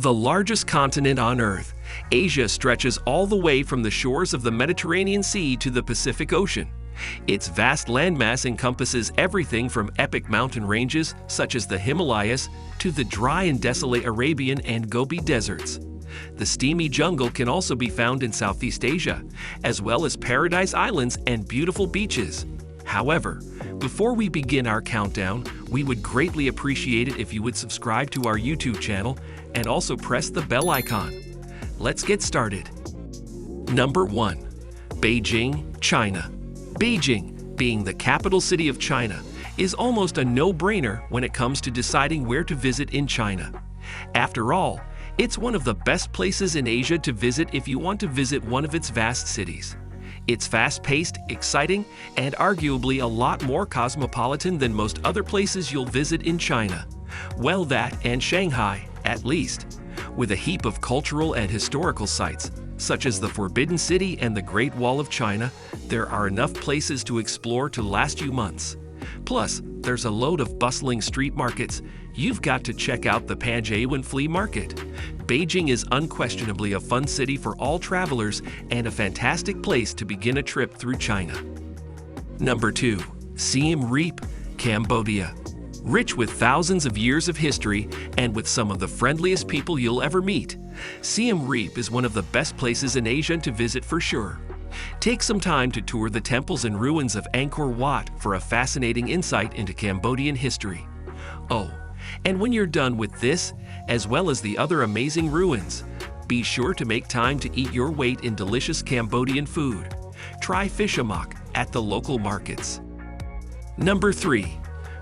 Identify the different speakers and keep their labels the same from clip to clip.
Speaker 1: The largest continent on Earth, Asia stretches all the way from the shores of the Mediterranean Sea to the Pacific Ocean. Its vast landmass encompasses everything from epic mountain ranges such as the Himalayas to the dry and desolate Arabian and Gobi deserts. The steamy jungle can also be found in Southeast Asia, as well as paradise islands and beautiful beaches. However, before we begin our countdown, we would greatly appreciate it if you would subscribe to our YouTube channel and also press the bell icon. Let's get started. Number 1. Beijing, China. Beijing, being the capital city of China, is almost a no-brainer when it comes to deciding where to visit in China. After all, it's one of the best places in Asia to visit if you want to visit one of its vast cities. It's fast-paced, exciting, and arguably a lot more cosmopolitan than most other places you'll visit in China. Well, that and Shanghai, at least. With a heap of cultural and historical sites, such as the Forbidden City and the Great Wall of China, there are enough places to explore to last you months. Plus, there's a load of bustling street markets. You've got to check out the Panjiawen Flea Market. Beijing is unquestionably a fun city for all travelers and a fantastic place to begin a trip through China. Number 2. Siem Reap, Cambodia. Rich with thousands of years of history and with some of the friendliest people you'll ever meet, Siem Reap is one of the best places in Asia to visit for sure. Take some time to tour the temples and ruins of Angkor Wat for a fascinating insight into Cambodian history. Oh, and when you're done with this, as well as the other amazing ruins, be sure to make time to eat your weight in delicious Cambodian food. Try fish amok at the local markets. Number 3.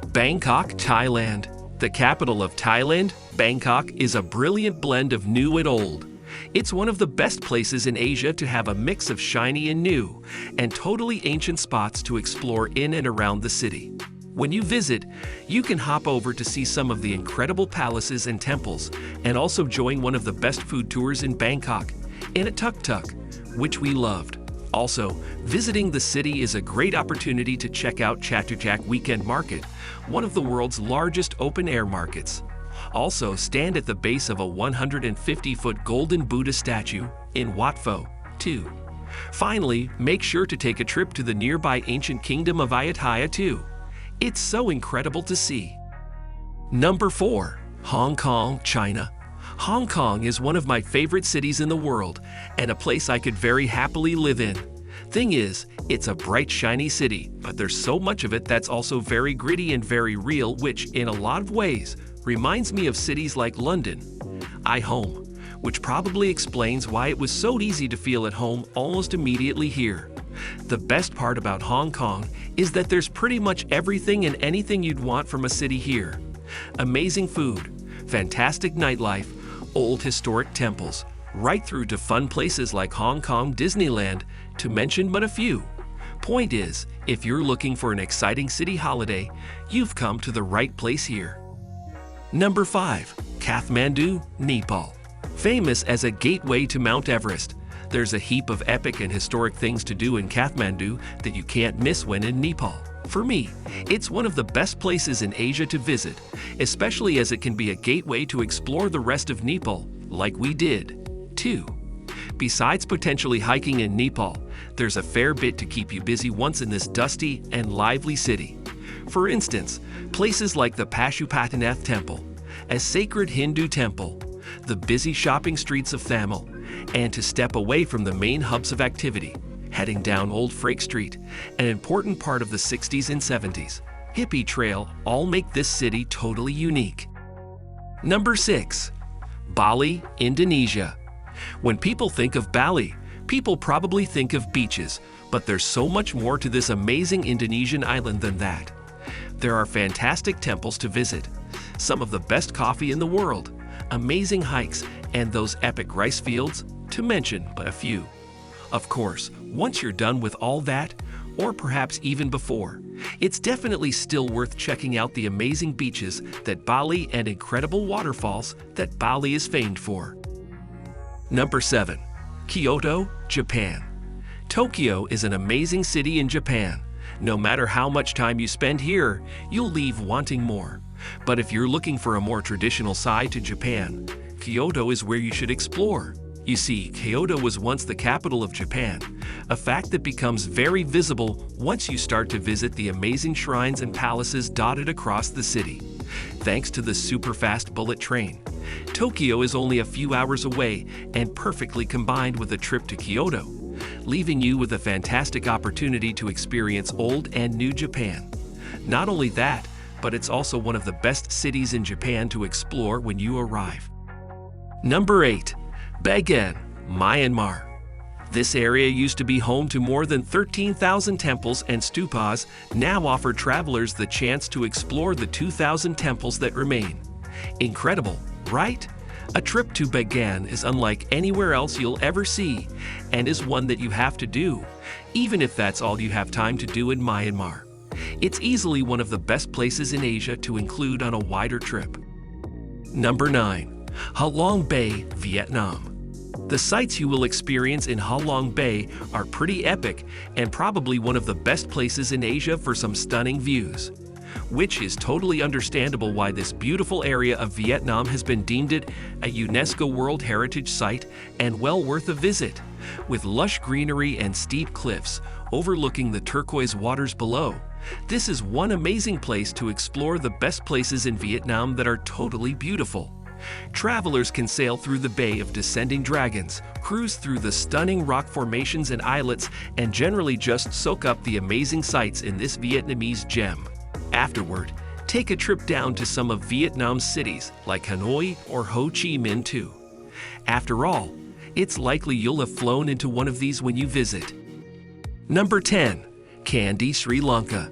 Speaker 1: Bangkok, Thailand. The capital of Thailand, Bangkok, is a brilliant blend of new and old. It's one of the best places in Asia to have a mix of shiny and new, and totally ancient spots to explore in and around the city. When you visit, you can hop over to see some of the incredible palaces and temples, and also join one of the best food tours in Bangkok, in a tuk-tuk, which we loved. Also, visiting the city is a great opportunity to check out Chatuchak Weekend Market, one of the world's largest open-air markets. Also, stand at the base of a 150-foot golden Buddha statue in Wat Pho, too. Finally, make sure to take a trip to the nearby ancient kingdom of Ayutthaya, too. It's so incredible to see. Number 4. Hong Kong, China. Hong Kong is one of my favorite cities in the world and a place I could very happily live in. Thing is, it's a bright, shiny city, but there's so much of it that's also very gritty and very real, which, in a lot of ways, reminds me of cities like London. Home, which probably explains why it was so easy to feel at home almost immediately here. The best part about Hong Kong is that there's pretty much everything and anything you'd want from a city here. Amazing food, fantastic nightlife, old historic temples, right through to fun places like Hong Kong Disneyland, to mention but a few. Point is, if you're looking for an exciting city holiday, you've come to the right place here. Number 5. Kathmandu, Nepal. Famous as a gateway to Mount Everest, there's a heap of epic and historic things to do in Kathmandu that you can't miss when in Nepal. For me, it's one of the best places in Asia to visit, especially as it can be a gateway to explore the rest of Nepal, like we did, too. Besides potentially hiking in Nepal, there's a fair bit to keep you busy once in this dusty and lively city. For instance, places like the Pashupatinath Temple, a sacred Hindu temple, the busy shopping streets of Thamel, and to step away from the main hubs of activity, heading down Old Frake Street, an important part of the 60s and 70s, hippie trail, all make this city totally unique. Number 6. Bali, Indonesia. When people think of Bali, people probably think of beaches, but there's so much more to this amazing Indonesian island than that. There are fantastic temples to visit, some of the best coffee in the world, amazing hikes, and those epic rice fields, to mention but a few. Of course, once you're done with all that, or perhaps even before, it's definitely still worth checking out the amazing beaches that Bali and incredible waterfalls that Bali is famed for. Number 7. Kyoto, Japan. Tokyo is an amazing city in Japan. No matter how much time you spend here, you'll leave wanting more. But if you're looking for a more traditional side to Japan, Kyoto is where you should explore. You see, Kyoto was once the capital of Japan, a fact that becomes very visible once you start to visit the amazing shrines and palaces dotted across the city. Thanks to the super-fast bullet train, Tokyo is only a few hours away and perfectly combined with a trip to Kyoto, leaving you with a fantastic opportunity to experience old and new Japan. Not only that, but it's also one of the best cities in Japan to explore when you arrive. Number 8. BAGAN, Myanmar. This area used to be home to more than 13,000 temples and stupas, now offer travelers the chance to explore the 2,000 temples that remain. Incredible, right? A trip to BAGAN is unlike anywhere else you'll ever see, and is one that you have to do, even if that's all you have time to do in Myanmar. It's easily one of the best places in Asia to include on a wider trip. Number 9. Ha Long Bay, Vietnam. The sights you will experience in Ha Long Bay are pretty epic and probably one of the best places in Asia for some stunning views, which is totally understandable why this beautiful area of Vietnam has been deemed a UNESCO World Heritage Site and well worth a visit. With lush greenery and steep cliffs overlooking the turquoise waters below, this is one amazing place to explore the best places in Vietnam that are totally beautiful. Travelers can sail through the Bay of Descending Dragons, cruise through the stunning rock formations and islets, and generally just soak up the amazing sights in this Vietnamese gem. Afterward, take a trip down to some of Vietnam's cities like Hanoi or Ho Chi Minh too. After all, it's likely you'll have flown into one of these when you visit. Number 10. Kandy, Sri Lanka.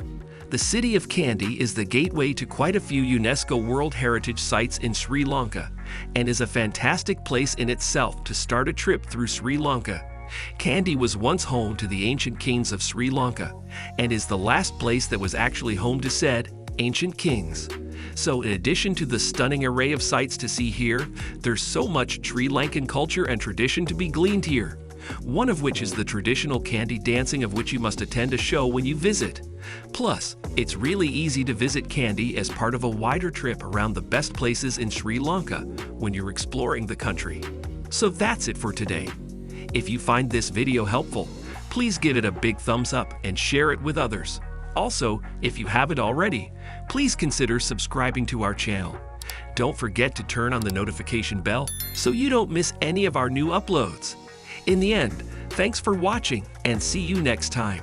Speaker 1: The city of Kandy is the gateway to quite a few UNESCO World Heritage Sites in Sri Lanka and is a fantastic place in itself to start a trip through Sri Lanka. Kandy was once home to the ancient kings of Sri Lanka and is the last place that was actually home to said ancient kings. So in addition to the stunning array of sights to see here, there's so much Sri Lankan culture and tradition to be gleaned here. One of which is the traditional Kandy dancing, of which you must attend a show when you visit. Plus, it's really easy to visit Kandy as part of a wider trip around the best places in Sri Lanka when you're exploring the country. So that's it for today. If you find this video helpful, please give it a big thumbs up and share it with others. Also, if you haven't already, please consider subscribing to our channel. Don't forget to turn on the notification bell so you don't miss any of our new uploads. In the end, thanks for watching and see you next time.